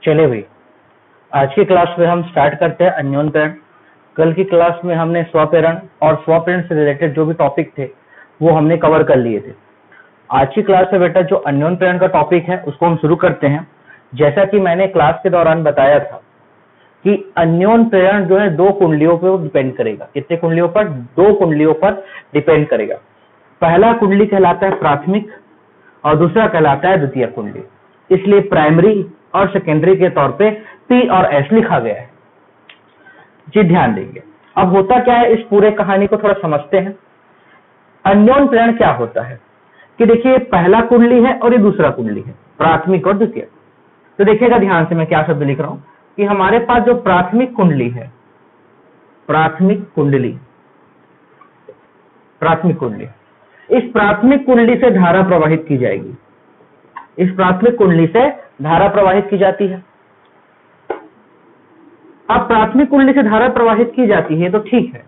चले भाई, आज की क्लास में हम स्टार्ट करते हैं अन्योन प्रेरण। कल की क्लास में हमने स्वप्रेरण और स्वप्रेरण से रिलेटेड जो भी टॉपिक थे वो हमने कवर कर लिए थे। आज की क्लास में बेटा जो अन्योन प्रेरण का टॉपिक है उसको हम शुरू करते हैं। जैसा कि मैंने क्लास के दौरान बताया था कि अन्योन प्रेरण जो है दो कुंडलियों पर डिपेंड करेगा। कितने कुंडलियों पर? दो कुंडलियों पर डिपेंड करेगा। पहला कुंडली कहलाता है प्राथमिक और दूसरा कहलाता है द्वितीय कुंडली। इसलिए प्राइमरी और सेकेंडरी के तौर पे पी और एस लिखा गया है जी, ध्यान देंगे। अब होता क्या है, इस पूरे कहानी को थोड़ा समझते हैं। अन्योन प्रेरण क्या होता है कि देखिए, पहला कुंडली है और ये दूसरा कुंडली है, प्राथमिक और द्वितीय। तो देखिएगा ध्यान से, मैं क्या शब्द लिख रहा हूं कि हमारे पास जो प्राथमिक कुंडली है, प्राथमिक कुंडली, इस प्राथमिक कुंडली से धारा प्रवाहित की जाएगी। इस प्राथमिक कुंडली से धारा प्रवाहित की जाती है। अब प्राथमिक कुंडली से धारा प्रवाहित की जाती है तो ठीक है,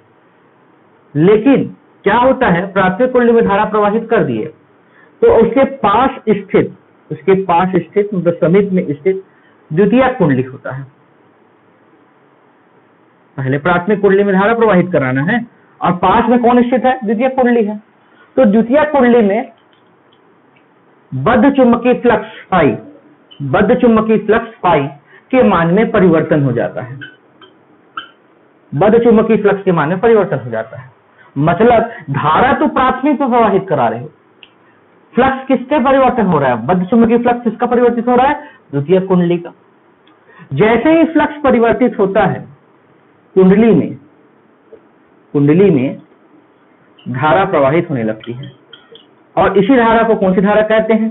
लेकिन क्या होता है, प्राथमिक कुंडली में धारा प्रवाहित कर दिए तो उसके पास स्थित मतलब समीप में स्थित द्वितीय कुंडली होता है। पहले प्राथमिक कुंडली में धारा प्रवाहित कराना है और पास में कौन स्थित है? द्वितीय कुंडली है। तो द्वितीय कुंडली में बद्ध चुंबकीय फ्लक्स फाई के मान में परिवर्तन हो जाता है। बद्ध चुंबकीय फ्लक्स के मान में परिवर्तन हो जाता है, मतलब धारा तो प्राथमिक में प्रवाहित करा रहे हो, फ्लक्स किससे परिवर्तन हो रहा है? बद्ध चुंबकीय फ्लक्स किसका परिवर्तित हो रहा है? द्वितीय कुंडली का। जैसे ही फ्लक्स परिवर्तित होता है कुंडली में धारा प्रवाहित होने लगती है और इसी धारा को कौन सी धारा कहते हैं?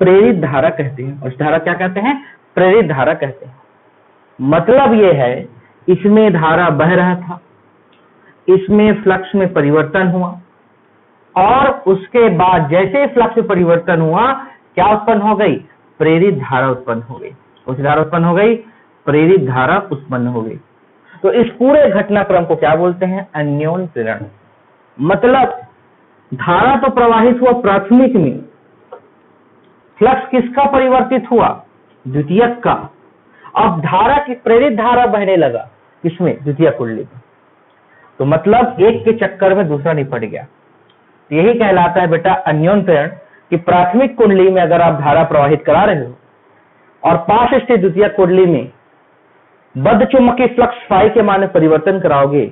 प्रेरित धारा कहते हैं। और इस धारा क्या कहते हैं? प्रेरित धारा कहते हैं। मतलब यह है, इसमें धारा बह रहा था, इसमें फ्लक्स में परिवर्तन हुआ और उसके बाद जैसे फ्लक्स में परिवर्तन हुआ, क्या उत्पन्न हो गई? प्रेरित धारा उत्पन्न हो गई। कौन सी धारा उत्पन्न हो गई? प्रेरित धारा उत्पन्न हो गई। तो इस पूरे घटनाक्रम को क्या बोलते हैं? अन्योन प्रेरण। मतलब धारा तो प्रवाहित हुआ प्राथमिक में, फ्लक्स किसका परिवर्तित हुआ? द्वितीयक का। अब धारा की प्रेरित धारा बहने लगा किसमें? द्वितीय कुंडली में। तो मतलब एक के चक्कर में दूसरा निपट गया। यही कहलाता है बेटा अन्योन प्रेरण कि प्राथमिक कुंडली में अगर आप धारा प्रवाहित करा रहे हो और पास स्थित द्वितीय कुंडली में बद्ध चुंबकीय फ्लक्स फाई के मान में परिवर्तन कराओगे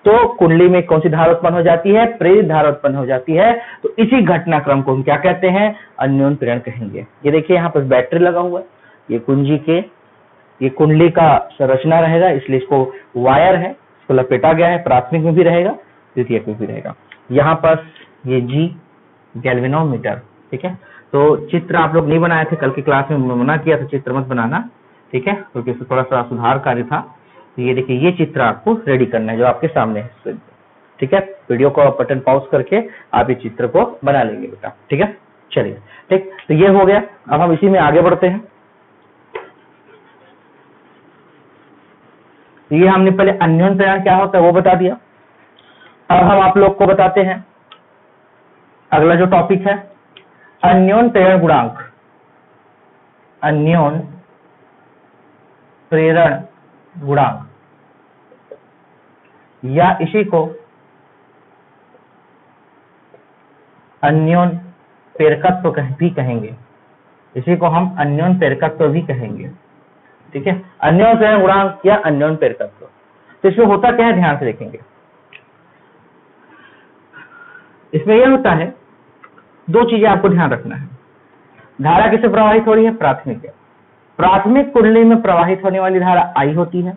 तो कुंडली में कौन सी धारा उत्पन्न हो जाती है? प्रेरित धारा उत्पन्न हो जाती है। तो इसी घटनाक्रम को हम क्या कहते हैं? अन्योन प्रेरण कहेंगे। ये देखिए, यहाँ पर बैटरी लगा हुआ है, ये कुंडली का संरचना रहेगा, इसलिए इसको वायर है, इसको लपेटा गया है। प्राथमिक में भी रहेगा, द्वितीय में भी रहेगा। यहाँ पर ये जी गैल्वेनोमीटर, ठीक है। तो चित्र आप लोग नहीं बनाए थे, कल की क्लास में मना किया था चित्र मत बनाना, ठीक है, क्योंकि इसमें थोड़ा सा सुधार कार्य था। तो ये देखिए, ये चित्र आपको रेडी करना है जो आपके सामने है, ठीक है। वीडियो को बटन पॉज करके आप इस चित्र को बना लेंगे बेटा, ठीक है। चलिए, ठीक, तो ये हो गया। अब हम इसी में आगे बढ़ते हैं। ये हमने पहले अन्योन प्रेरण क्या होता है वो बता दिया। अब हम आप लोग को बताते हैं अगला जो टॉपिक है, अन्योन प्रेरण गुणांक। अन्योन प्रेरण गुणांक, या इसी को अन्योन प्रेरकत्व भी कहेंगे। इसी को हम अन्योन प्रेरकत्व भी कहेंगे, ठीक है। अन्योन प्रेरण गुणांक या अन्योन प्रेरकत्व। तो इसमें होता क्या है, ध्यान से देखेंगे। इसमें यह होता है, दो चीजें आपको ध्यान रखना है। धारा किससे प्रवाहित हो रही है? प्राथमिक है। प्राथमिक कुंडली में प्रवाहित होने वाली धारा आई होती है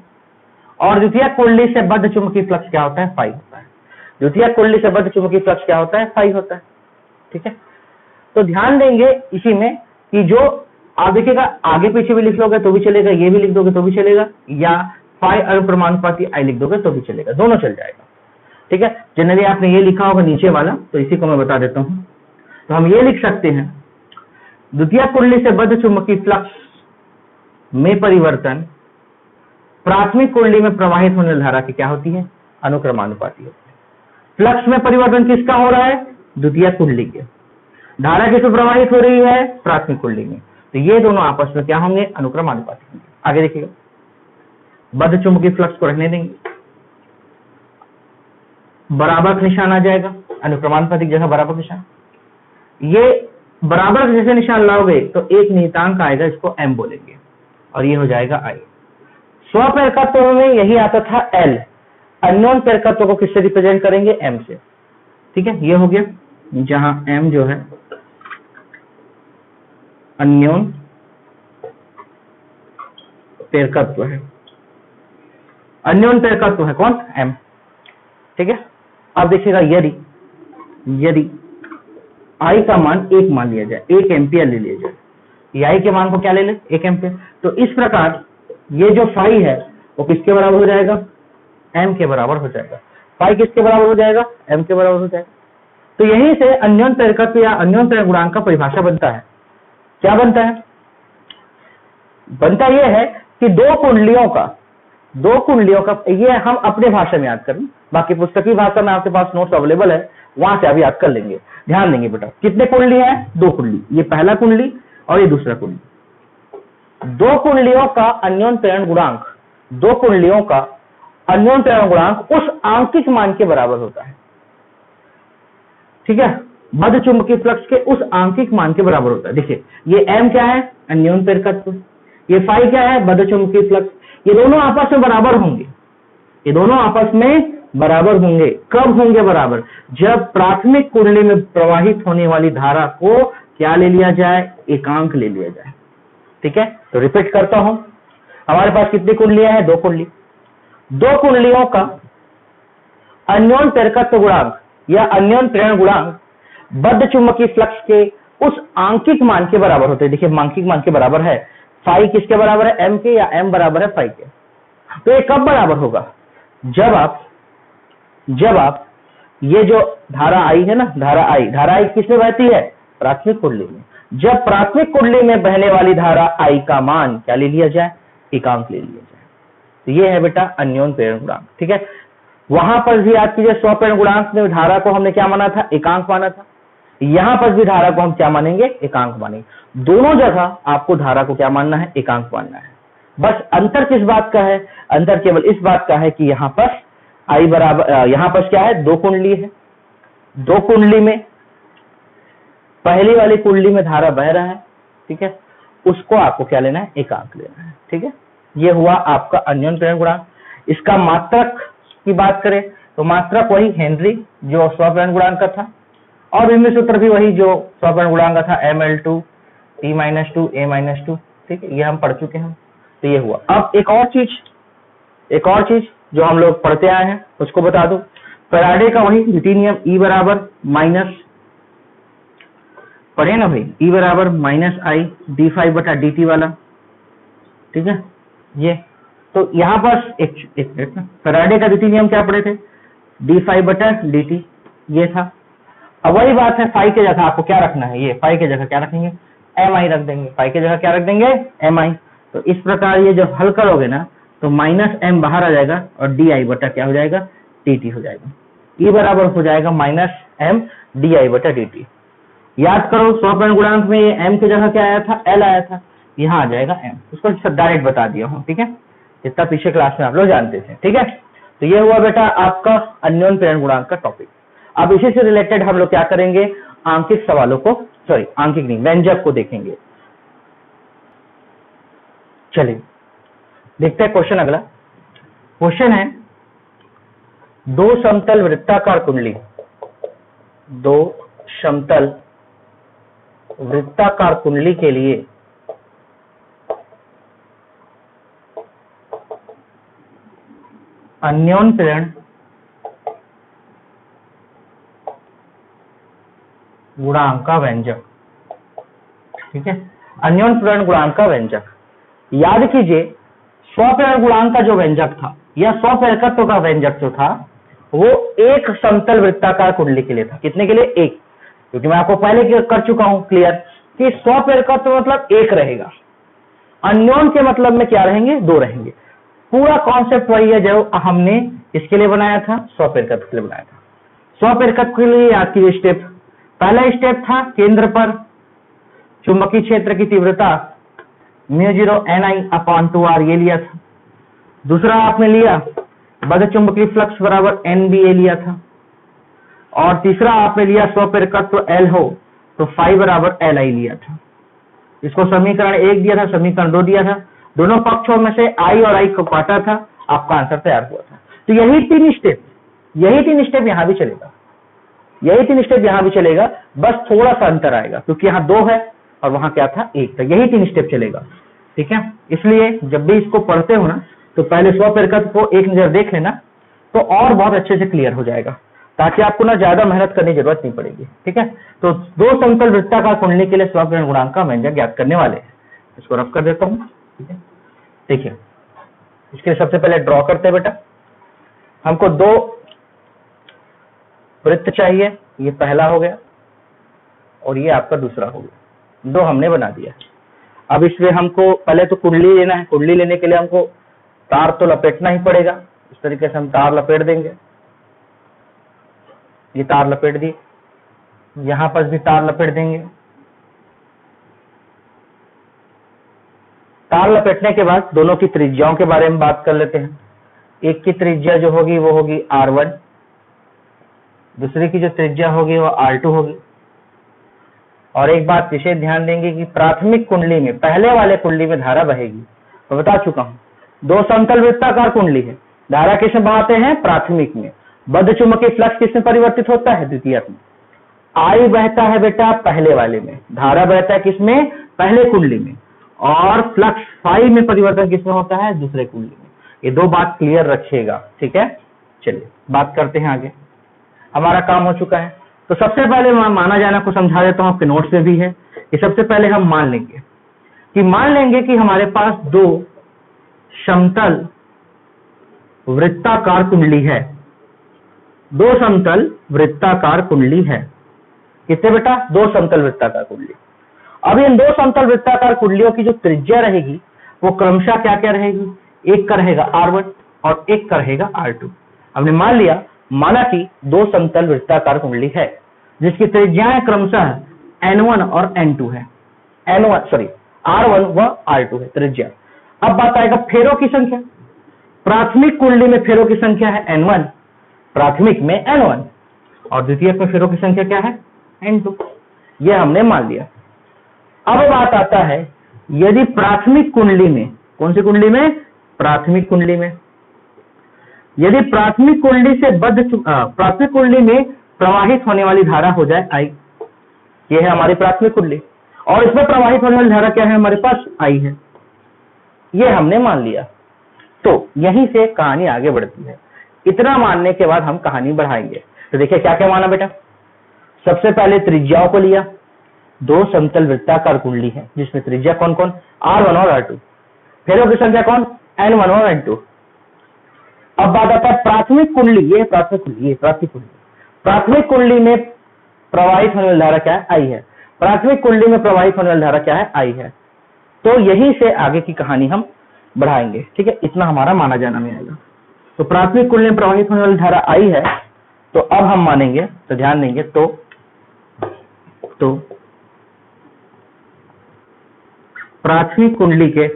और द्वितीय कुंडली से बद्ध चुंबकीय फ्लक्स क्या होता है? फाई होता है। द्वितीय कुंडली से बद्ध चुंबकीय फ्लक्स क्या होता है? फाई होता है, ठीक है। तो ध्यान देंगे इसी में कि जो आप देखिएगा, आगे पीछे भी लिख लोगे तो भी चलेगा, ये भी लिख दोगे तो भी चलेगा, या फाई अनुप्रमानुपाती आई लिख दोगे तो भी चलेगा, दोनों चल जाएगा, ठीक है। जनरली आपने ये लिखा होगा नीचे वाला, तो इसी को मैं बता देता हूं। तो हम ये लिख सकते हैं, द्वितीय कुंडली से बद्ध चुंबकीय फ्लक्स में परिवर्तन प्राथमिक कुंडली में प्रवाहित होने वाली धारा की क्या होती है? अनुक्रमानुपाती होती है। फ्लक्स में परिवर्तन किसका हो रहा है? द्वितीय कुंडली के। धारा किसमें प्रवाहित हो रही है? प्राथमिक कुंडली में। तो ये दोनों आपस में क्या होंगे? अनुक्रमानुपाती होंगे। आगे देखिएगा, बद्ध चुंबकीय फ्लक्स को रहने देंगे, बराबर का निशान आ जाएगा, अनुप्रमान प्रतीक जगह बराबर निशान। ये बराबर का जैसे निशान लाओगे तो एक नियतांक आएगा, इसको m बोलेंगे, और ये हो जाएगा I। स्वपेरकत्व में यही आता था L, अन्योन पेरकत्व को किससे रिप्रेजेंट करेंगे? M से। ठीक है, ये हो गया, जहां M जो है अन्योन पेरकत्व है, अन्योन पेरकत्व है कौन? M। ठीक है, अब देखिएगा, यदि I का मान 1 मान लिया जाए, 1 एम्पियर ले लिया जाए, I के मान को क्या ले ले? 1 एम्पियर। तो इस प्रकार ये जो फाई है वो किसके बराबर हो जाएगा? M के बराबर हो जाएगा। फाई किसके बराबर हो जाएगा? M के बराबर हो जाएगा। तो यहीं से अन्योन पेरकत्व या अन्योन प्रेरण गुणांक का परिभाषा बनता है। क्या बनता है? बनता यह है कि दो कुंडलियों का, ये हम अपने भाषा में याद करें, बाकी पुस्तकीय भाषा में आपके पास नोट्स अवेलेबल है, वहां से आप याद कर लेंगे। ध्यान देंगे बेटा, कितने कुंडली है? 2 कुंडली, ये पहला कुंडली और ये दूसरा कुंडली। 2 कुंडलियों का अन्योन प्रेरण गुणांक, 2 कुंडलियों का अन्योन प्रेरण गुणांक उस आंकिक मान के बराबर होता है। ठीक है, बद्ध चुंबकीय फ्लक्स के उस आंकिक मान के बराबर होता है। देखिए, ये M क्या है? अन्योन पेरकत्व। ये फाई क्या है? बद्ध चुंबकीय फ्लक्स। ये दोनों आपस में बराबर होंगे, ये दोनों आपस में बराबर होंगे। कब होंगे बराबर? जब प्राथमिक कुंडली में प्रवाहित होने वाली धारा को क्या ले लिया जाए? एकांक ले लिया जाए। ठीक है, तो रिपीट करता हूं, हमारे पास कितनी कुंडलियां हैं? 2 कुंडली। 2 कुंडलियों का अन्योन पेरकत्व गुणांक या अन्योन प्रेरण गुणांक बद्ध चुंबकीय फ्लक्स के उस आंकिक मान के बराबर होते हैं। देखिए, आंकिक मान के बराबर है, फाई किसके बराबर है? M के, या M बराबर है फाई के। तो ये कब बराबर होगा? जब आप ये जो धारा आई है ना, धारा आई किसमें बहती है? प्राथमिक कुंडली में। जब प्राथमिक कुंडली में बहने वाली धारा I का मान क्या ले लिया जाए? एकांक ले लिया जाए। तो ये है बेटा अन्योन प्रेरण गुणांक। ठीक है, वहां पर भी याद कीजिए, स्वप्रेरण गुणांक में धारा को हमने क्या माना था? एकांक माना था। यहां पर भी धारा को हम क्या मानेंगे? एकांक मानेंगे। दोनों जगह आपको धारा को क्या मानना है? एकांक मानना है। बस अंतर किस बात का है? अंतर केवल इस बात का है कि यहां पर I बराबर, यहां पर क्या है? 2 कुंडली है। 2 कुंडली में पहली वाली कुंडली में धारा बह रहा है, ठीक है, उसको आपको क्या लेना है? एकांक लेना है। ठीक है, ये हुआ आपका अन्योन प्रेरण गुणांक। इसका मात्रक की बात करें तो मात्रक वही हेनरी जो स्वप्रेरण गुणांक का था, और बिंदु सूत्र भी वही जो स्वप्रेरण गुणांक का था, ml2 t-2 a-2। ठीक है, ये हम पढ़ चुके हैं। तो ये हुआ। अब एक और चीज जो हम लोग पढ़ते आए हैं उसको बता दूं, फैराडे का वही द्वितीय नियम, E बराबर माइनस, पढ़े ना भाई, E बराबर -I d∅ बटा dt वाला। ठीक है, ये तो यहां पर एक मिनट ना, फैराडे का द्वितीय नियम क्या पढ़े थे? d∅ बटा dt, ये था। अब वही बात है, फाई के जगह आपको क्या रखना है? ये फाई के जगह क्या रखेंगे? mi रख देंगे। फाई के जगह क्या रख देंगे? mi। तो इस प्रकार ये जब हल करोगे ना तो -m बाहर आ जाएगा और di बटा क्या हो जाएगा? dt हो जाएगा। E बराबर हो जाएगा -m di बटा dt। याद करो, स्वप्रेरण गुणांक में ये m की जगह क्या आया था? L आया था, यहाँ आ जाएगा m। उसको डायरेक्ट बता दिया हूँ। ठीक है, जितना पीछे क्लास में आप लोग जानते थे। ठीक है, तो ये हुआ बेटा आपका अन्योन प्रेरण गुणांक का टॉपिक। अब इसी से रिलेटेड हम लोग क्या करेंगे? आंकिक सवालों को, सॉरी आंकिक नहीं, व्यंजक को देखेंगे। चलिए देखते हैं क्वेश्चन। अगला क्वेश्चन है, 2 समतल वृत्ताकार कुंडली, 2 समतल वृत्ताकार कुंडली के लिए अन्योन प्रेरण गुणांक का व्यंजक। ठीक है, अन्योन प्रेरण गुणांक का व्यंजक। याद कीजिए, स्वप्रेरण गुणांक का जो व्यंजक था या स्वपेरकत्व का व्यंजक जो था वो एक समतल वृत्ताकार कुंडली के लिए था। कितने के लिए? 1। क्योंकि मैं आपको पहले कर चुका हूं क्लियर कि स्वपेरकत्व मतलब 1 रहेगा, अन्योन के मतलब में क्या रहेंगे? 2 रहेंगे। पूरा कॉन्सेप्ट वही है जो हमने इसके लिए बनाया था, स्वपेरकत्व के लिए बनाया था। स्वपेरकत्व के लिए याद कीजिए स्टेप, पहला स्टेप था केंद्र पर चुंबकीय क्षेत्र की तीव्रता μ0 ये लिया था। दूसरा आपने लिया बद्ध चुंबकीय फ्लक्स बराबर NBA लिया था। और तीसरा आपने लिया स्वप्रेरकत्व L हो तो फाई बराबर LI लिया था। इसको समीकरण 1 दिया था, समीकरण 2 दिया था, दोनों पक्षों में से I और I को काटा था, आपका आंसर तैयार हुआ था। तो यही तीन स्टेप यहां भी चलेगा, यहां भी चलेगा, बस थोड़ा सा अंतर आएगा क्योंकि यहाँ 2 है और वहां क्या था 1 था। यही 3 स्टेप चलेगा, ठीक है। इसलिए जब भी इसको पढ़ते हो ना तो पहले स्वप्रेरकत्व को एक नजर देख लेना तो और बहुत अच्छे से क्लियर हो जाएगा, ताकि आपको ना ज्यादा मेहनत करने की जरूरत नहीं पड़ेगी, ठीक है। तो 2 समतल वृत्ताकार कुंडली के लिए स्वप्रेरण गुणांक का व्यंजक ज्ञात करने वाले हैं। इसको रफ कर देता हूं, ठीक है। देखिए इसके लिए सबसे पहले ड्रॉ करते हैं बेटा। हमको 2 वृत्त चाहिए, ये पहला हो गया और ये आपका दूसरा हो गया, 2 हमने बना दिया। अब इसमें हमको पहले तो कुंडली लेना है। कुंडली लेने के लिए हमको तार तो लपेटना ही पड़ेगा। इस तरीके से हम तार लपेट देंगे, ये तार लपेट दी, यहां पर भी तार लपेट देंगे। तार लपेटने के बाद दोनों की त्रिज्याओं के बारे में बात कर लेते हैं। एक की त्रिज्या जो होगी वो होगी R1, दूसरे की जो त्रिज्या होगी वो R2 होगी। और एक बात विशेष ध्यान देंगे कि प्राथमिक कुंडली में, पहले वाले कुंडली में धारा बहेगी, तो बता चुका हूं 2 समतल वृत्ताकार कुंडली है, धारा किसमें बहाते हैं? प्राथमिक में। बद्ध चुंबकीय फ्लक्स किसमें परिवर्तित होता है? द्वितीयक में। I बहता है बेटा पहले वाले में, धारा बहता है किसमें? पहले कुंडली में। और फ्लक्स फाई में परिवर्तन किसमें होता है? दूसरे कुंडली में। ये 2 बात क्लियर रखिएगा, ठीक है। चलिए बात करते हैं आगे। हमारा काम हो चुका है, तो सबसे पहले माना जाना को समझा देता हूं, आपके नोट्स में भी है। कि सबसे पहले हम मान लेंगे कि हमारे पास 2 समतल वृत्ताकार कुंडली है। 2 समतल वृत्ताकार कुंडली है। कितने बेटा? 2 समतल वृत्ताकार कुंडली। अब इन 2 समतल वृत्ताकार कुंडलियों की जो त्रिज्या रहेगी वो क्रमशः क्या क्या रहेगी? एक का रहेगा R1 और एक का रहेगा R2। हमने माना कि 2 समतल वृत्ताकार कुंडली है जिसकी त्रिज्याएं क्रमशः N1 और N2 है। R1 व R2 है त्रिज्या। अब बात आएगा फेरों की संख्या। प्राथमिक कुंडली में फेरों की संख्या है N1, प्राथमिक में N1, और द्वितीयक में फेरों की संख्या क्या है? N2। यह हमने मान लिया। अब बात आता है यदि प्राथमिक कुंडली में, कौन सी कुंडली में? प्राथमिक कुंडली में। यदि प्राथमिक कुंडली में प्रवाहित होने वाली धारा हो जाए I, ये है हमारी प्राथमिक कुंडली, और इसमें प्रवाहित होने वाली धारा क्या है? हमारे पास I है। ये हमने मान लिया। तो यहीं से कहानी आगे बढ़ती है। इतना मानने के बाद हम कहानी बढ़ाएंगे। तो देखिए क्या क्या माना बेटा। सबसे पहले त्रिज्याओं को लिया। 2 समतल वृत्ताकार कुंडली है जिसमें त्रिज्या कौन कौन? R1 और R2। फेरों की संख्या कौन? N1 और N2। अब बात आता है प्राथमिक कुंडली। ये प्राथमिक कुंडली, प्राथमिक कुंडली में प्रवाहित होने वाली धारा क्या है? I है। प्राथमिक कुंडली में प्रवाहित होने वाली धारा क्या है? I है। तो यहीं से आगे की कहानी हम बढ़ाएंगे, ठीक है। इतना हमारा माना जाना में आएगा। तो प्राथमिक कुंडली में प्रवाहित होने वाली धारा I है। तो अब हम मानेंगे, तो ध्यान देंगे, तो प्राथमिक कुंडली के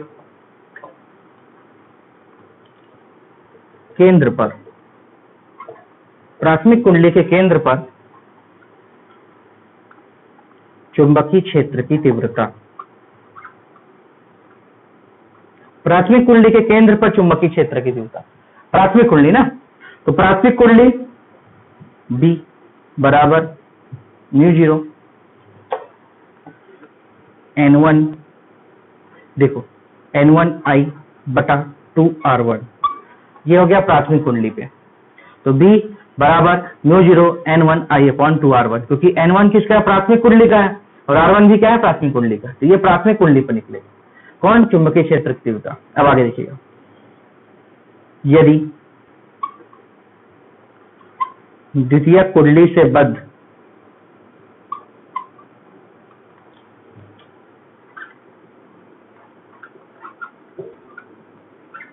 केंद्र पर, चुंबकीय क्षेत्र की तीव्रता, प्राथमिक कुंडली के केंद्र पर चुंबकीय क्षेत्र की तीव्रता, प्राथमिक कुंडली ना, तो प्राथमिक कुंडली B बराबर μ0 N1, देखो N1I बटा 2R1, ये हो गया प्राथमिक कुंडली पे। तो B बराबर μ0 N1I/2R1, क्योंकि N1 किसका है? प्राथमिक कुंडली का है, और R1 भी क्या है? प्राथमिक कुंडली का। तो ये प्राथमिक कुंडली पर निकलेगा। कौन? चुंबकीय क्षेत्र की तीव्रता। अब आगे देखिएगा, यदि द्वितीयक कुंडली से बद्ध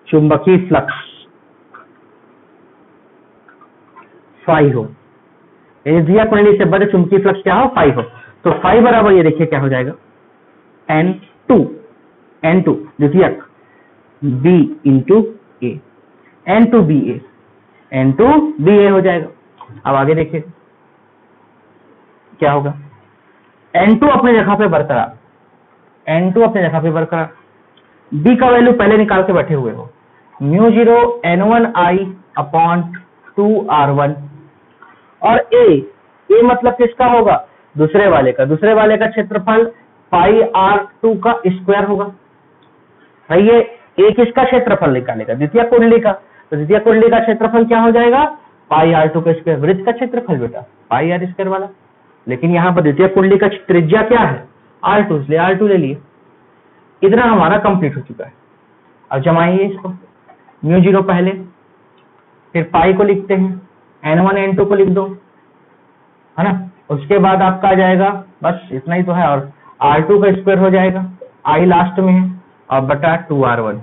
चुंबकीय फ्लक्स फाई हो, यदि द्वितीयक कुंडली से बद्ध चुंबकीय फ्लक्स क्या हो? फाई हो। तो फाई बराबर ये देखिए क्या हो जाएगा? N2 N2 द्वितीयक B इंटू ए, N2BA, N2BA हो जाएगा। अब आगे देखिए क्या होगा, N2 अपनी जगह पे बरकरार, N2 अपनी जगह पे बरकरार, B का वैल्यू पहले निकाल के बैठे हुए हो, μ0 N1I अपॉन 2R1, और A मतलब किसका होगा, दूसरे वाले का क्षेत्रफल पाई R2 का स्क्वायर होगा। भाई ये A किसका क्षेत्रफल निकालेगा, द्वितीय कुंडली का, तो द्वितीय कुंडली का क्षेत्रफल क्या हो जाएगा, पाई R2 का स्क्वायर। वृत्त का क्षेत्रफल बेटा पाई R स्क्वायर वाला, लेकिन यहाँ पर द्वितीय कुंडली का त्रिज्या क्या है, R2, इसलिए R2 ले लिए। इतना हमारा कंप्लीट हो चुका है। अब जमाइए इसको, μ0 पहले, फिर पाई को लिखते हैं, N1 N2 को लिख दो, है ना, उसके बाद आपका आ जाएगा, बस इतना ही तो है, और R2 का स्क्वायर हो जाएगा, I लास्ट में है, और बटा 2R1।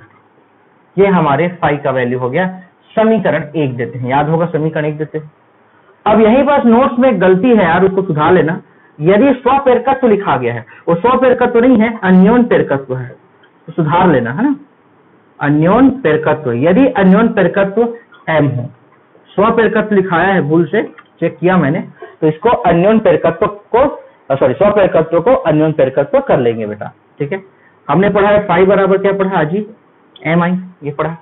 ये हमारे फाई का वैल्यू हो गया। समीकरण 1 देते हैं, याद होगा समीकरण 1 देते हैं। अब यहीं पास नोट्स में गलती है यार, उसको सुधार लेना। यदि स्वपेरकत्व लिखा गया है, वो स्वपेरकत्व नहीं है, अन्योन पेरकत्व है, तो सुधार लेना, है ना, अन्योन पेरकत्व। यदि अन्योन पेरकत्व M हो, स्वपेरकत्व लिखाया है, भूल से चेक किया मैंने, तो इसको अन्योन पेरकत्व को, सॉरी, स्वपेरकत्व को अन्योन पेरकत्व कर लेंगे बेटा, ठीक है। हमने पढ़ा है फाई बराबर क्या पढ़ा अजी, MI, ये पढ़ा।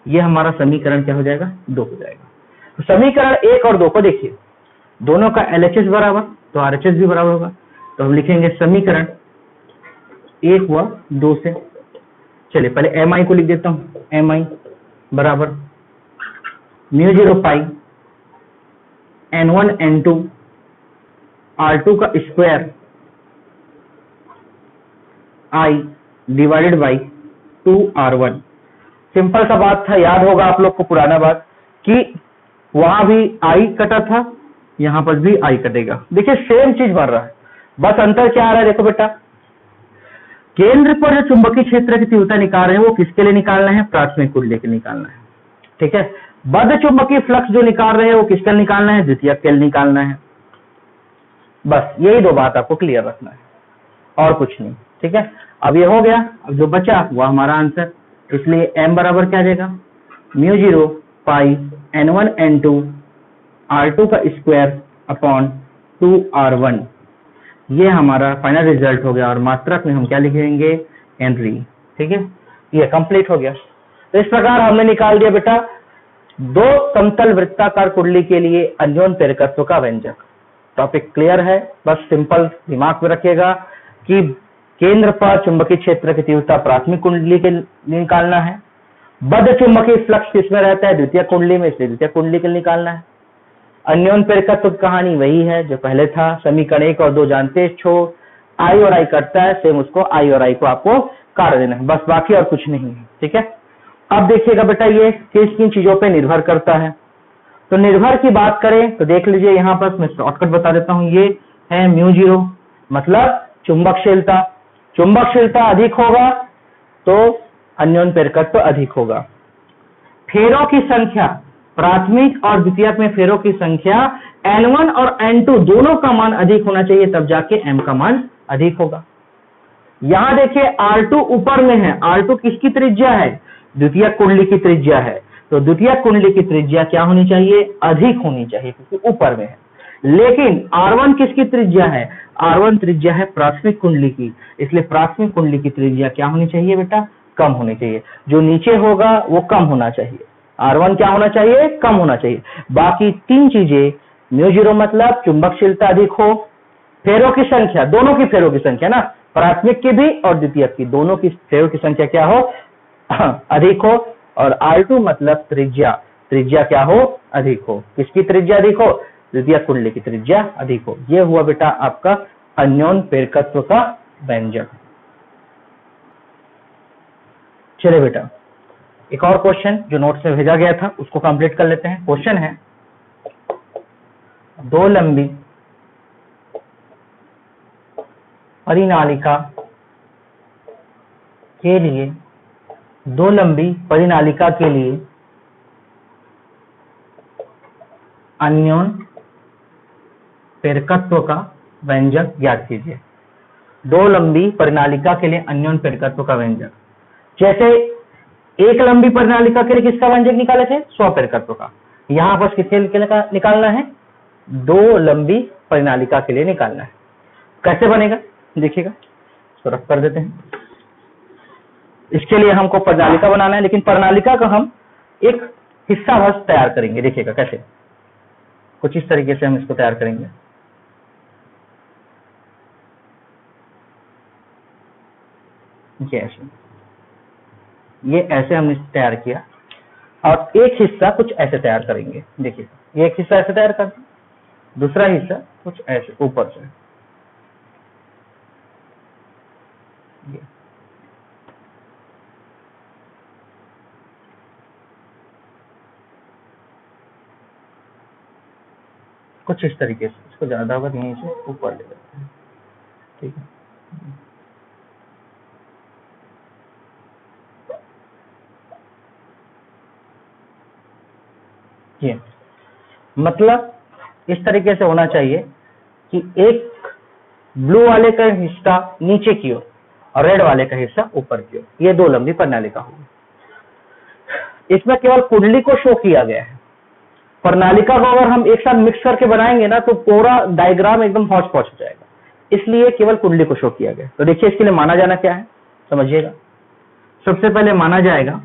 ये हमारा समीकरण क्या हो जाएगा, 2 हो जाएगा। तो समीकरण 1 और 2 को देखिए, दोनों का LHS बराबर, तो RHS भी बराबर होगा, तो हम लिखेंगे समीकरण 1 व 2 से। चलिए पहले MI को लिख देता हूं, MI बराबर μ0 पाई N1 N2 R2 का square I divided by 2R1। Simple सा बात था, याद होगा आप लोग को पुराना बात, कि वहां भी I कटा था, यहां पर भी I कटेगा। देखिए सेम चीज बन रहा है, बस अंतर क्या आ रहा है, देखो बेटा, केंद्र पर जो चुंबकीय क्षेत्र की तीव्रता निकाल रहे हैं वो किसके लिए निकालना है, प्राथमिक कुंडली के निकालना है, ठीक है। बद्ध चुंबकीय फ्लक्स जो निकाल रहे हैं वो किसका निकालना है, द्वितीयक के लिए निकालना है। बस यही 2 बात आपको क्लियर रखना है, और कुछ नहीं, ठीक है। अब ये हो गया, अब जो बचा वो हमारा आंसर, इसलिए M बराबर क्या आ जाएगा, μ0 पाई N1 N2 R2 का स्क्वायर अपॉन 2R1। ये हमारा फाइनल रिजल्ट हो गया, और मात्रक में हम क्या लिखेंगे, हेनरी, ठीक है। ये कंप्लीट हो गया। तो इस प्रकार हमने निकाल दिया बेटा 2 समतल वृत्ताकार कुंडली के लिए अन्योन पेरकत्व का व्यंजक। टॉपिक क्लियर है, बस सिंपल दिमाग में रखिएगा कि केंद्र पर चुंबकीय क्षेत्र की तीव्रता प्राथमिक कुंडली के निकालना है, बद्ध चुंबकीय फ्लक्स किसमें रहता है, द्वितीय कुंडली में, इसलिए द्वितीय कुंडली के निकालना है। अन्योन पेरकत्व की कहानी वही है जो पहले था, समीकरण 1 और 2 जानते छो, I और I कटता है, सेम उसको I और I को आपको काट देना है, बस बाकी और कुछ नहीं है, ठीक है। अब देखिएगा बेटा ये किन किन चीजों पे निर्भर करता है। तो निर्भर की बात करें तो देख लीजिए, यहाँ पर मैं शॉर्टकट बता देता हूँ, ये है μ0 मतलब चुंबकशीलता, चुंबकशीलता अधिक होगा तो अन्योन पेरकत्व अधिक होगा। फेरों की संख्या, प्राथमिक और द्वितीयक में फेरों की संख्या N1 और N2 दोनों का मान अधिक होना चाहिए, तब जाके M का मान अधिक होगा। यहां देखिए R2 ऊपर में है, R2 किसकी त्रिज्या है, द्वितीयक कुंडली की त्रिज्या है, तो द्वितीयक कुंडली की त्रिज्या क्या होनी चाहिए, अधिक होनी चाहिए, क्योंकि ऊपर में है। लेकिन R1 किसकी त्रिज्या है, R1 त्रिज्या है प्राथमिक कुंडली की, इसलिए प्राथमिक कुंडली की त्रिज्या क्या होनी चाहिए बेटा, कम होनी चाहिए। जो नीचे होगा वो कम होना चाहिए, R1 क्या होना चाहिए, कम होना चाहिए। बाकी 3 चीजें, μ0 मतलब चुंबकशीलता अधिक हो, फेरों की संख्या, दोनों की फेरों की संख्या ना, प्राथमिक की भी और द्वितीयक की, दोनों की फेरों की संख्या क्या हो, अधिक हो, और R2 मतलब त्रिज्या, त्रिज्या क्या हो, अधिक हो। किसकी त्रिज्या अधिक हो, द्वितीयक कुंडली की त्रिज्या अधिक हो। यह हुआ बेटा आपका अन्योन पेरकत्व का व्यंजक। चलिए बेटा एक और क्वेश्चन जो नोट्स में भेजा गया था उसको कंप्लीट कर लेते हैं। क्वेश्चन है, 2 लंबी परिनालिका के लिए, 2 लंबी परिनालिका के लिए अन्योन पेरकत्व का व्यंजक ज्ञात कीजिए। 2 लंबी परिनालिका के लिए अन्योन पेरकत्व का व्यंजक। जैसे एक लंबी परिनालिका के लिए किसका व्यंजक निकाले थे, स्वप्रेरकत्व का। यहां पर किसके लिए निकालना है, दो लंबी परिनालिका के लिए निकालना है। कैसे बनेगा देखिएगा, तो रख कर देते हैं। इसके लिए हमको परिनालिका बनाना है, लेकिन परिनालिका का हम एक हिस्सा बस तैयार करेंगे। देखिएगा कैसे, कुछ इस तरीके से हम इसको तैयार करेंगे। ये ऐसे हमने तैयार किया, और एक हिस्सा कुछ ऐसे तैयार करेंगे। देखिए ये एक हिस्सा ऐसे तैयार कर, दूसरा हिस्सा कुछ ऐसे ऊपर से। कुछ इस तरीके से, इसको ज्यादा होगा यहीं से ऊपर ले जाते हैं, ठीक है। ये मतलब इस तरीके से होना चाहिए कि एक ब्लू वाले का हिस्सा नीचे की ओर और रेड वाले का हिस्सा ऊपर की ओर, ये दो लंबी प्रणालिका होगी। इसमें केवल कुंडली को शो किया गया है। प्रणालिका को अगर हम एक साथ मिक्स करके बनाएंगे ना, तो पूरा डायग्राम एकदम हौच पौच हो जाएगा, इसलिए केवल कुंडली को शो किया गया। तो देखिए इसके लिए माना जाना क्या है, समझिएगा। सबसे पहले माना जाएगा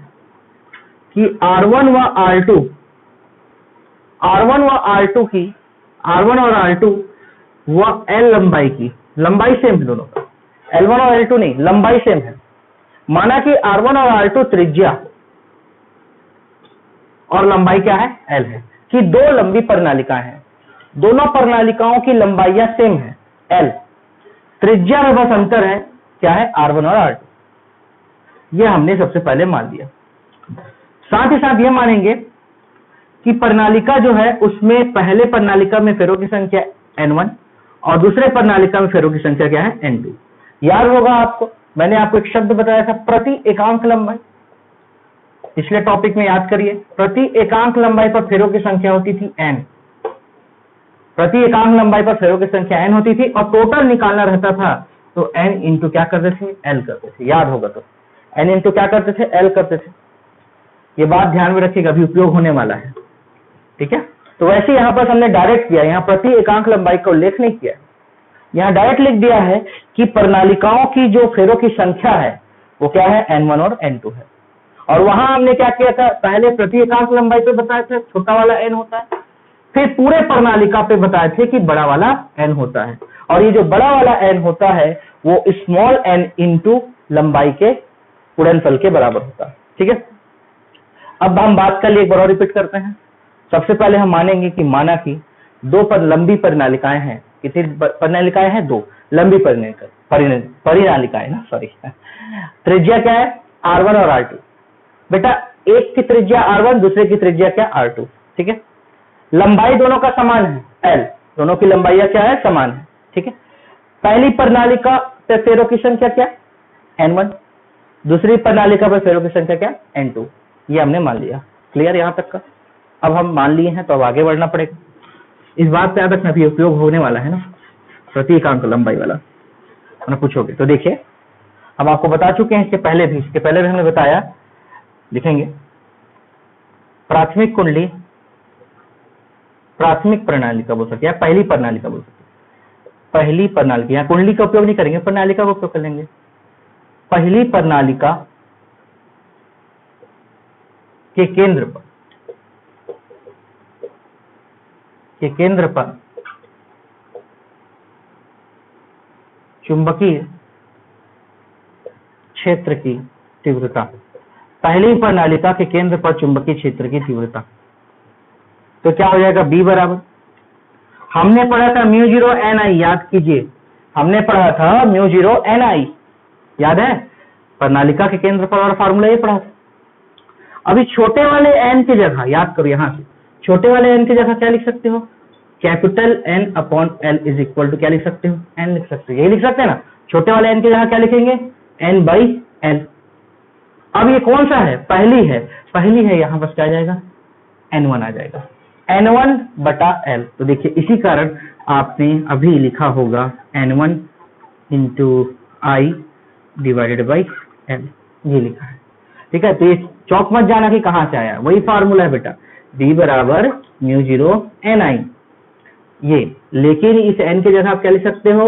कि R1 व R2 और R2 व L लंबाई की, लंबाई सेम है दोनों का, L1 और L2 नहीं, लंबाई सेम है। माना कि R1 और R2 त्रिज्या और लंबाई क्या है, L है, कि दो लंबी प्रणालिकाएं हैं। दोनों प्रणालिकाओं की लंबाइयां सेम है, L, त्रिज्या में बस अंतर है, क्या है, R1 और R2। ये हमने सबसे पहले मान लिया। साथ ही साथ ये मानेंगे कि प्रणालिका जो है उसमें पहले प्रणालिका में फेरों की संख्या N1 और दूसरे प्रणालिका में फेरों की संख्या क्या है, N2। याद होगा आपको, मैंने आपको एक शब्द बताया था, प्रति एकांक लंबाई। पिछले टॉपिक में याद करिए, प्रति एकांक लंबाई पर फेरों की संख्या होती थी N, प्रति एकांक लंबाई पर फेरों की संख्या N होती थी, और टोटल निकालना रहता था तो N इंटू क्या करते थे, L करते थे। याद होगा तो N इंटू क्या करते थे, L करते थे। ये बात ध्यान में रखिएगा, अभी उपयोग होने वाला है, ठीक है। तो वैसे यहां पर हमने डायरेक्ट किया, यहां प्रति एकांक लंबाई का उल्लेख नहीं किया, यहां डायरेक्ट लिख दिया है कि प्रणालिकाओं की जो फेरों की संख्या है वो क्या है, N1 और N2 है। और वहां हमने क्या किया था, पहले प्रति एकांक लंबाई पे बताए थे छोटा वाला n होता है, फिर पूरे प्रणालिका पे बताए थे कि बड़ा वाला n होता है, और ये जो बड़ा वाला n होता है वो स्मॉल n इंटू लंबाई के गुणनफल के बराबर होता है, ठीक है। अब हम बात कर लिए, एक बार और रिपीट करते हैं। सबसे पहले हम मानेंगे कि माना कि दो लंबी परिनालिकाएं हैं। कितनी परिनालिकाएं हैं, दो लंबी परिनालिकाएं ना, सॉरी। त्रिज्या क्या है, R1 और R2। बेटा एक की त्रिज्या R1, दूसरे की त्रिज्या क्या, R2, ठीक है। लंबाई दोनों का समान है, L, दोनों की लंबाइयां क्या है, समान है, ठीक है। पहली प्रणालिका पे फेरों की संख्या क्या, N1, दूसरी प्रणालिका पे फेरों की संख्या क्या, N2। ये हमने मान लिया। क्लियर यहां तक का। अब हम मान लिए हैं तो अब आगे बढ़ना पड़ेगा। इस बात पे याद रखना भी उपयोग होने वाला है ना, प्रति एकांक लंबाई वाला ना पूछोगे तो। देखिए हम आपको बता चुके हैं, इसके पहले भी हमने बताया, लिखेंगे प्राथमिक कुंडली, प्राथमिक प्रणालिका बोल सकते हैं, पहली प्रणालिका बोल सकते हैं, पहली प्रणालिका। यहाँ कुंडली का उपयोग नहीं करेंगे, प्रणालिका का उपयोग कर लेंगे। पहली प्रणालिका के केंद्र पर चुंबकीय क्षेत्र की तीव्रता, पहली प्रणालिका के केंद्र पर चुंबकीय क्षेत्र की तीव्रता, तो क्या हो जाएगा, B बराबर, हमने पढ़ा था μ0 Ni, याद कीजिए हमने पढ़ा था μ0 Ni, याद है, प्रणालिका के केंद्र पर वाला फार्मूला ये पढ़ा था। अभी छोटे वाले n की जगह, याद करो यहां से, छोटे वाले n की जगह क्या लिख सकते हो, capital N upon L is equal to क्या लिख सकते हो, n लिख सकते हो, यही लिख सकते हैं ना। छोटे वाले n की जगह क्या लिखेंगे, n बाई L। अब ये कौन सा है, पहली है, यहां बस क्या आ जाएगा, N1 आ जाएगा, N1 बटा L। तो देखिए इसी कारण आपने अभी लिखा होगा N1 into I divided by L, ये लिखा है। ठीक है, तो ये चौक मत जाना कि कहाँ से आया, वही फार्मूला है बेटा, B बराबर μ0 Ni। ये लेकिन इस n की जगह आप क्या लिख सकते हो,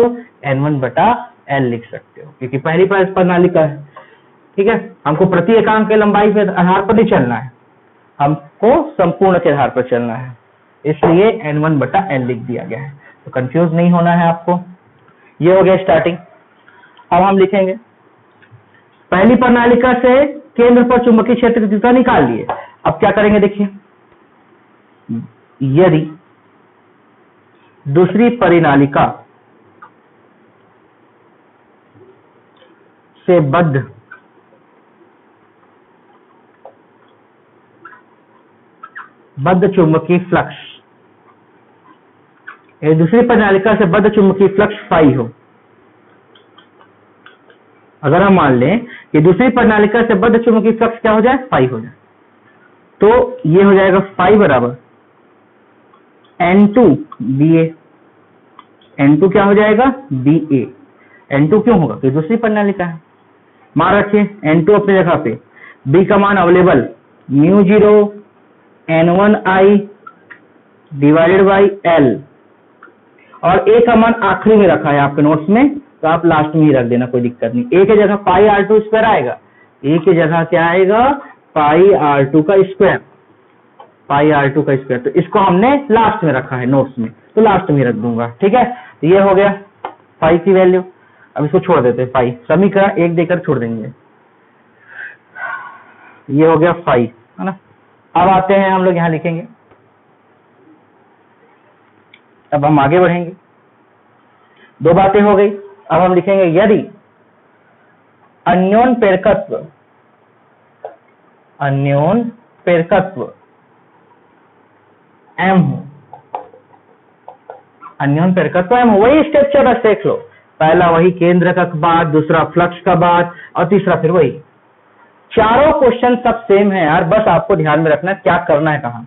N1 बटा L लिख सकते हो, क्योंकि पहली प्रणालिका है। ठीक है, हमको प्रति एकांक के लंबाई के आधार पर नहीं चलना है, हमको संपूर्ण के आधार पर चलना है, इसलिए N1 बटा L लिख दिया गया है, तो कंफ्यूज नहीं होना है आपको। ये हो गया स्टार्टिंग। अब हम लिखेंगे पहली प्रणालिका से केंद्र पर चुंबकीय क्षेत्र की तीव्रता निकाल लिए। अब क्या करेंगे देखिए, यदि दूसरी परिनालिका से बद्ध चुंबकीय फ्लक्स, दूसरी प्रणालिका से बद्ध चुंबकीय फ्लक्स फाई हो, अगर हम मान लें कि दूसरी प्रणालिका से बद्ध चुंबकीय फ्लक्स क्या हो जाए, फाई हो जाए, तो ये हो जाएगा फाई बराबर N2 BA। N2 क्या हो जाएगा, BA। N2 क्यों होगा, क्योंकि दूसरी प्रणालिका है। मान रखिए N2 अपनी जगह पे, B का मान available μ0 N1I divided by L, और A का मान आखिरी में रखा है आपके नोट्स में, तो आप लास्ट में ही रख देना, कोई दिक्कत नहीं। A की जगह पाई R2 स्क्वायर आएगा, A की जगह क्या आएगा, पाई R2 का स्क्वायर, पाई R2 का स्क्वायर, तो इसको हमने लास्ट में रखा है नोट्स में, तो लास्ट में ही रख दूंगा। ठीक है, तो ये हो गया पाई की वैल्यू। अब इसको छोड़ देते हैं, पाई समीकरण 1 देकर छोड़ देंगे, ये हो गया फाई, है ना। अब आते हैं हम लोग यहाँ लिखेंगे, अब हम आगे बढ़ेंगे, दो बातें हो गई। अब हम लिखेंगे यदि अन्योन प्रेरकत्व M हो, अन्योन प्रेरकत्व M हो, वही स्ट्रक्चर बस देख लो, पहला वही केंद्रक बात, दूसरा फ्लक्स का बात, और तीसरा फिर वही, चारों क्वेश्चन सब सेम है यार, बस आपको ध्यान में रखना क्या करना है, कहाँ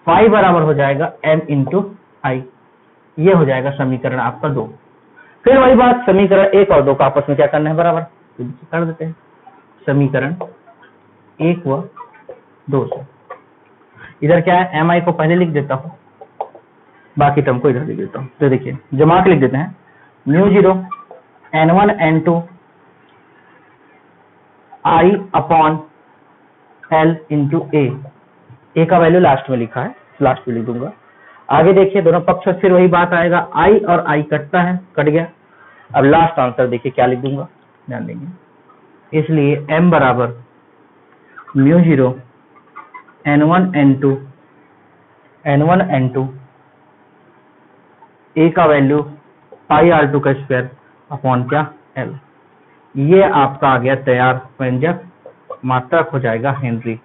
फाई बराबर हो जाएगा M इंटू आई, ये हो जाएगा समीकरण आपका 2। फिर वही बात, समीकरण 1 और 2 का आपस में क्या करना है, बराबर कर देते हैं, समीकरण 1 व 2 से। इधर क्या है, एम आई को पहले लिख देता हूं, बाकी टर्म को इधर लिख देता हूं, तो देखिए जमा के लिख देते हैं, μ0 N1 N2 I upon L into A का वैल्यू लास्ट में लिखा है, लास्ट में लिख दूंगा। आगे देखिए दोनों पक्ष फिर वही बात आएगा, I और I कटता है, कट गया। अब लास्ट आंसर देखिए क्या लिख दूंगा, ध्यान देंगे, इसलिए M बराबर μ0 N1 N2 A का वैल्यू पाई R2 का स्क्वायर अपॉन क्या L, ये आपका आ गया तैयार व्यंजक, मात्रक हो जाएगा हेनरी,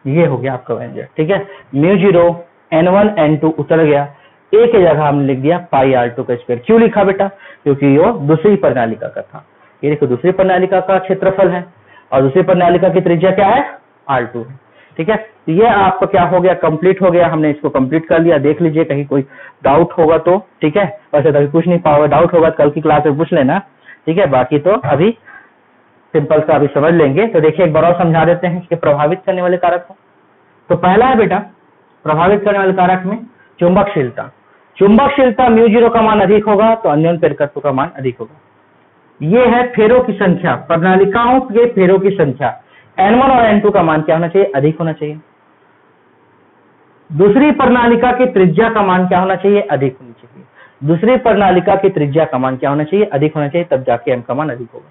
ये हो गया आपका व्यंजक। ठीक है, μ0 N1 N2 उतर गया, A की जगह हमने लिख दिया पाई R2 का स्क्वायर। क्यों लिखा बेटा, क्योंकि वो दूसरी प्रणालिका का था, ये देखो दूसरी प्रणालिका का क्षेत्रफल है, और दूसरी प्रणालिका की त्रिज्या क्या है, R2 है। ठीक है, तो ये आपका क्या हो गया, कंप्लीट हो गया, हमने इसको कंप्लीट कर लिया। देख लीजिए कहीं कोई डाउट होगा तो, ठीक है, वैसे तो कुछ नहीं पाओगे, डाउट होगा कल की क्लास में पूछ लेना। ठीक है, बाकी तो अभी सिंपल सा अभी समझ लेंगे। तो देखिए एक बार और समझा देते हैं इसके प्रभावित करने वाले कारक को। तो पहला है बेटा प्रभावित करने वाले कारक में चुंबकशीलता, चुंबकशीलता μ0 का मान अधिक होगा तो अन्योन प्रेरकत्व का मान अधिक होगा। ये है फेरों की संख्या, प्रणालिकाओं के फेरों की संख्या, N1 और N2 का मान क्या होना चाहिए, अधिक होना चाहिए। दूसरी प्रणालिका की त्रिज्या का मान क्या होना चाहिए, अधिक होनी चाहिए। दूसरी प्रणालिका की त्रिज्या का मान क्या होना चाहिए, अधिक होना चाहिए, तब जाके M का मान अधिक होगा।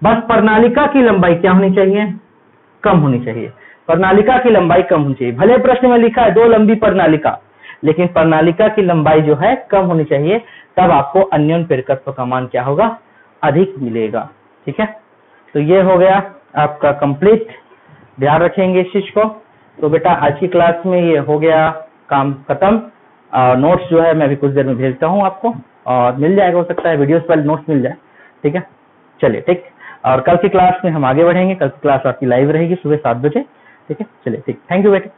बस प्रणालिका की लंबाई क्या होनी चाहिए, कम होनी चाहिए, प्रणालिका की लंबाई कम होनी चाहिए। भले प्रश्न में लिखा है 2 लंबी प्रणालिका, लेकिन प्रणालिका की लंबाई जो है कम होनी चाहिए, तब आपको अन्योन प्रेरकत्व का मान क्या होगा, अधिक मिलेगा। ठीक है, तो ये हो गया आपका कंप्लीट, ध्यान रखेंगे इस चीज को। तो बेटा आज की क्लास में ये हो गया काम खत्म। नोट्स जो है मैं अभी कुछ देर में भेजता हूँ आपको, और मिल जाएगा, हो सकता है वीडियोस पर नोट्स मिल जाए। ठीक है, चलिए ठीक, और कल की क्लास में हम आगे बढ़ेंगे। कल की क्लास आपकी लाइव रहेगी सुबह 7 बजे। ठीक है, चलिए ठीक, थैंक यू बेटा।